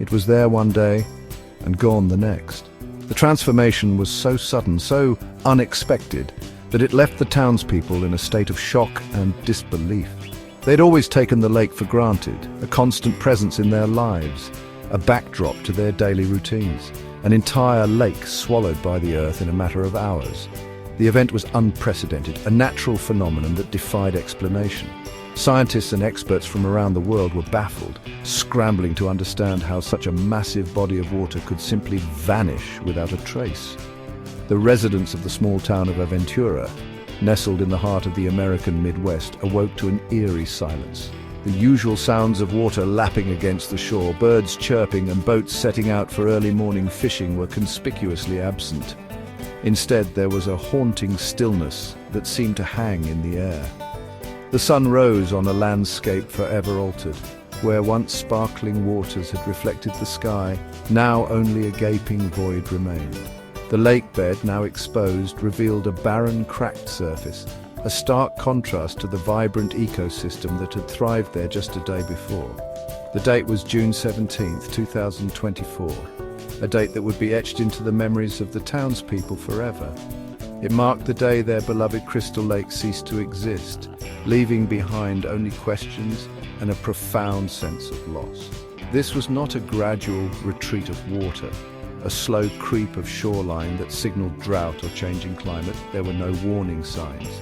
It was there one day and gone the next. The transformation was so sudden, so unexpected, that it left the townspeople in a state of shock and disbelief. They'd always taken the lake for granted, a constant presence in their lives, a backdrop to their daily routines, an entire lake swallowed by the earth in a matter of hours. The event was unprecedented, a natural phenomenon that defied explanation. Scientists and experts from around the world were baffled, scrambling to understand how such a massive body of water could simply vanish without a trace. The residents of the small town of Aventura, nestled in the heart of the American Midwest, awoke to an eerie silence. The usual sounds of water lapping against the shore, birds chirping and boats setting out for early morning fishing were conspicuously absent. Instead, there was a haunting stillness that seemed to hang in the air. The sun rose on a landscape forever altered. Where once sparkling waters had reflected the sky, now only a gaping void remained. The lake bed, now exposed, revealed a barren, cracked surface, a stark contrast to the vibrant ecosystem that had thrived there just a day before. The date was June 17th, 2024, a date that would be etched into the memories of the townspeople forever. It marked the day their beloved Crystal Lake ceased to exist, leaving behind only questions and a profound sense of loss. This was not a gradual retreat of water, a slow creep of shoreline that signaled drought or changing climate. There were no warning signs,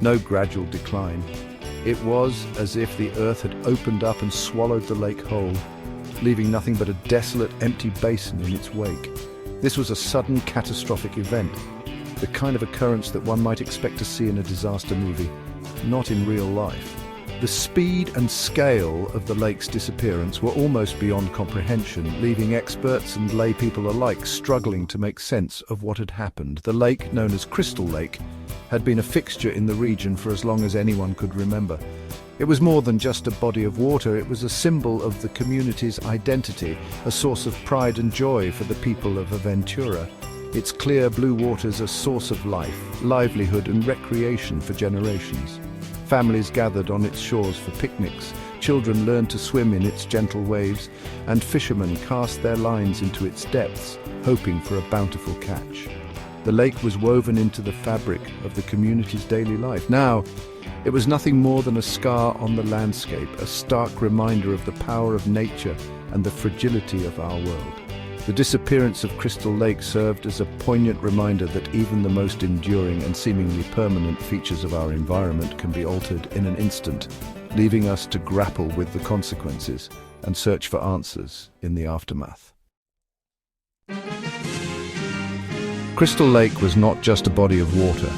no gradual decline. It was as if the earth had opened up and swallowed the lake whole, leaving nothing but a desolate, empty basin in its wake. This was a sudden, catastrophic event, the kind of occurrence that one might expect to see in a disaster movie, not in real life. The speed and scale of the lake's disappearance were almost beyond comprehension, leaving experts and lay people alike struggling to make sense of what had happened. The lake, known as Crystal Lake, had been a fixture in the region for as long as anyone could remember. It was more than just a body of water, it was a symbol of the community's identity, a source of pride and joy for the people of Aventura. Its clear blue waters a source of life, livelihood and recreation for generations. Families gathered on its shores for picnics, children learned to swim in its gentle waves, and fishermen cast their lines into its depths, hoping for a bountiful catch. The lake was woven into the fabric of the community's daily life. Now, it was nothing more than a scar on the landscape, a stark reminder of the power of nature and the fragility of our world. The disappearance of Crystal Lake served as a poignant reminder that even the most enduring and seemingly permanent features of our environment can be altered in an instant, leaving us to grapple with the consequences and search for answers in the aftermath. Crystal Lake was not just a body of water.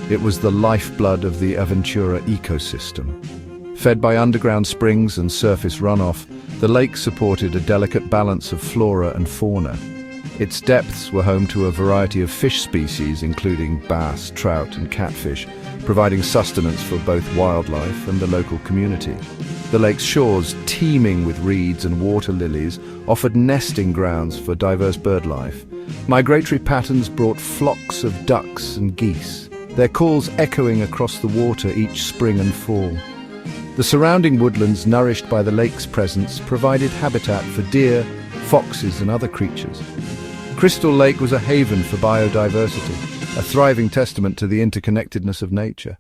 It was the lifeblood of the Aventura ecosystem. Fed by underground springs and surface runoff, the lake supported a delicate balance of flora and fauna. Its depths were home to a variety of fish species, including bass, trout, and catfish, providing sustenance for both wildlife and the local community. The lake's shores, teeming with reeds and water lilies, offered nesting grounds for diverse bird life. Migratory patterns brought flocks of ducks and geese, their calls echoing across the water each spring and fall. The surrounding woodlands, nourished by the lake's presence, provided habitat for deer, foxes and other creatures. Crystal Lake was a haven for biodiversity, a thriving testament to the interconnectedness of nature.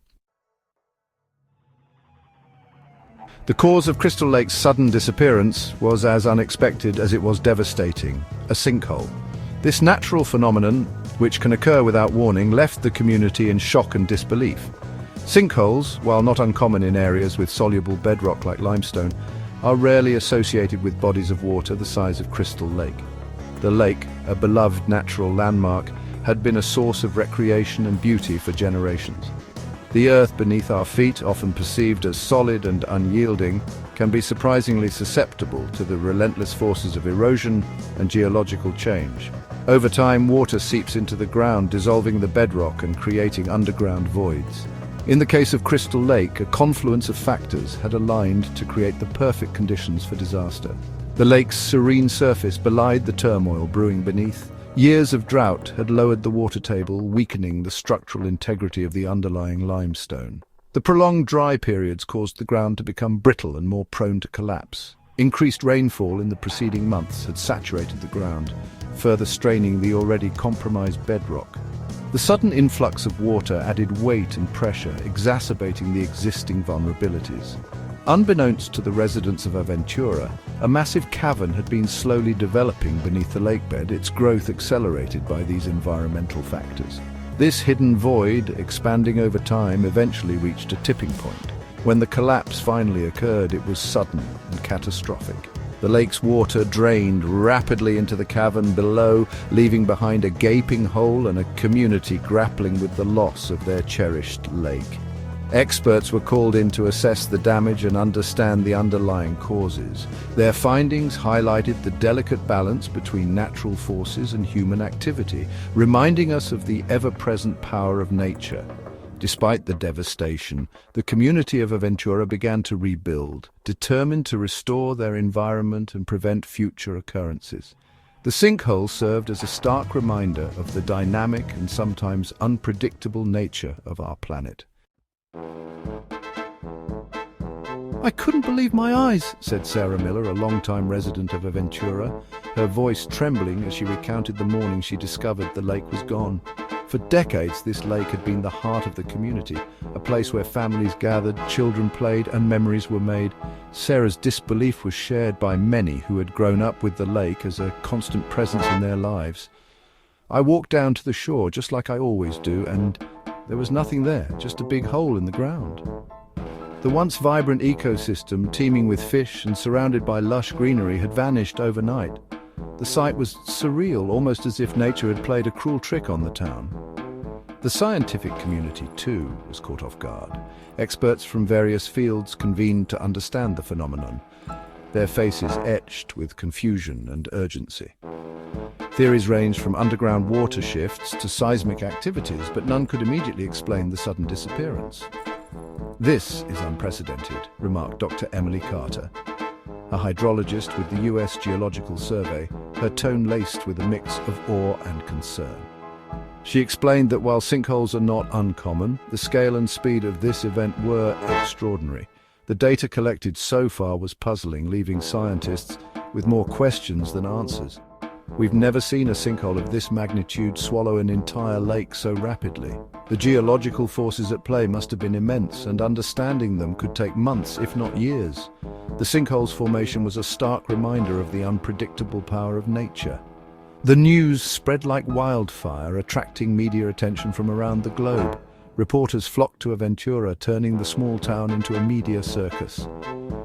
The cause of Crystal Lake's sudden disappearance was as unexpected as it was devastating: a sinkhole. This natural phenomenon, which can occur without warning, left the community in shock and disbelief. Sinkholes, while not uncommon in areas with soluble bedrock like limestone, are rarely associated with bodies of water the size of Crystal Lake. The lake, a beloved natural landmark, had been a source of recreation and beauty for generations. The earth beneath our feet, often perceived as solid and unyielding, can be surprisingly susceptible to the relentless forces of erosion and geological change. Over time, water seeps into the ground, dissolving the bedrock and creating underground voids. In the case of Crystal Lake, a confluence of factors had aligned to create the perfect conditions for disaster. The lake's serene surface belied the turmoil brewing beneath. Years of drought had lowered the water table, weakening the structural integrity of the underlying limestone. The prolonged dry periods caused the ground to become brittle and more prone to collapse. Increased rainfall in the preceding months had saturated the ground, further straining the already compromised bedrock. The sudden influx of water added weight and pressure, exacerbating the existing vulnerabilities. Unbeknownst to the residents of Aventura, a massive cavern had been slowly developing beneath the lakebed, its growth accelerated by these environmental factors. This hidden void, expanding over time, eventually reached a tipping point. When the collapse finally occurred, it was sudden and catastrophic. The lake's water drained rapidly into the cavern below, leaving behind a gaping hole and a community grappling with the loss of their cherished lake. Experts were called in to assess the damage and understand the underlying causes. Their findings highlighted the delicate balance between natural forces and human activity, reminding us of the ever-present power of nature. Despite the devastation, the community of Aventura began to rebuild, determined to restore their environment and prevent future occurrences. The sinkhole served as a stark reminder of the dynamic and sometimes unpredictable nature of our planet. "I couldn't believe my eyes," said Sarah Miller, a longtime resident of Aventura, her voice trembling as she recounted the morning she discovered the lake was gone. For decades, this lake had been the heart of the community, a place where families gathered, children played, and memories were made. Sarah's disbelief was shared by many who had grown up with the lake as a constant presence in their lives. "I walked down to the shore, just like I always do, and there was nothing there, just a big hole in the ground." The once vibrant ecosystem, teeming with fish and surrounded by lush greenery, had vanished overnight. The sight was surreal, almost as if nature had played a cruel trick on the town. The scientific community, too, was caught off guard. Experts from various fields convened to understand the phenomenon, their faces etched with confusion and urgency. Theories ranged from underground water shifts to seismic activities, but none could immediately explain the sudden disappearance. "This is unprecedented," remarked Dr. Emily Carter, a hydrologist with the US Geological Survey, her tone laced with a mix of awe and concern. She explained that while sinkholes are not uncommon, the scale and speed of this event were extraordinary. The data collected so far was puzzling, leaving scientists with more questions than answers. "We've never seen a sinkhole of this magnitude swallow an entire lake so rapidly. The geological forces at play must have been immense, and understanding them could take months, if not years." The sinkhole's formation was a stark reminder of the unpredictable power of nature. The news spread like wildfire, attracting media attention from around the globe. Reporters flocked to Aventura, turning the small town into a media circus.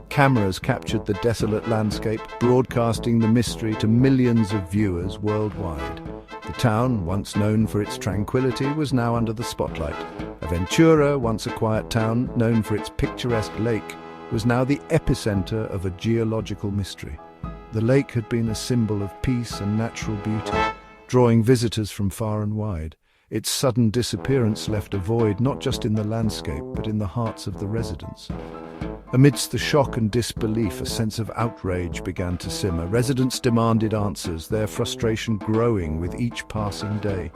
Cameras captured the desolate landscape, broadcasting the mystery to millions of viewers worldwide. The town, once known for its tranquility, was now under the spotlight. Aventura, once a quiet town known for its picturesque lake, was now the epicenter of a geological mystery. The lake had been a symbol of peace and natural beauty, drawing visitors from far and wide. Its sudden disappearance left a void not just in the landscape, but in the hearts of the residents. Amidst the shock and disbelief, a sense of outrage began to simmer. Residents demanded answers, their frustration growing with each passing day.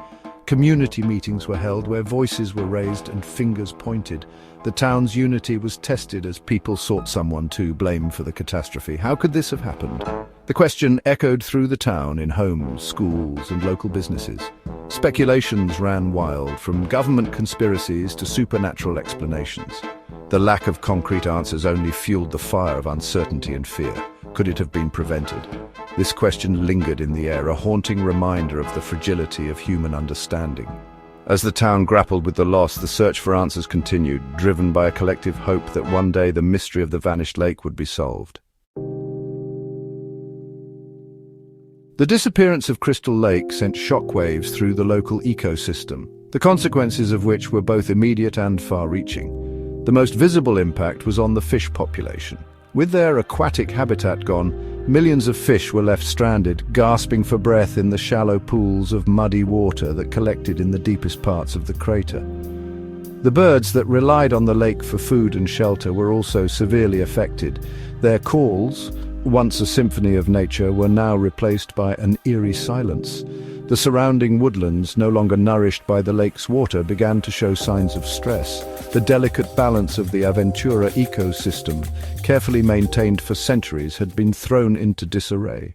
Community meetings were held where voices were raised and fingers pointed. The town's unity was tested as people sought someone to blame for the catastrophe. How could this have happened? The question echoed through the town in homes, schools, and local businesses. Speculations ran wild, from government conspiracies to supernatural explanations. The lack of concrete answers only fueled the fire of uncertainty and fear. Could it have been prevented? This question lingered in the air, a haunting reminder of the fragility of human understanding. As the town grappled with the loss, the search for answers continued, driven by a collective hope that one day the mystery of the vanished lake would be solved. The disappearance of Crystal Lake sent shockwaves through the local ecosystem, the consequences of which were both immediate and far-reaching. The most visible impact was on the fish population. With their aquatic habitat gone, millions of fish were left stranded, gasping for breath in the shallow pools of muddy water that collected in the deepest parts of the crater. The birds that relied on the lake for food and shelter were also severely affected. Their calls, once a symphony of nature, were now replaced by an eerie silence. The surrounding woodlands, no longer nourished by the lake's water, began to show signs of stress. The delicate balance of the Aventura ecosystem, carefully maintained for centuries, had been thrown into disarray.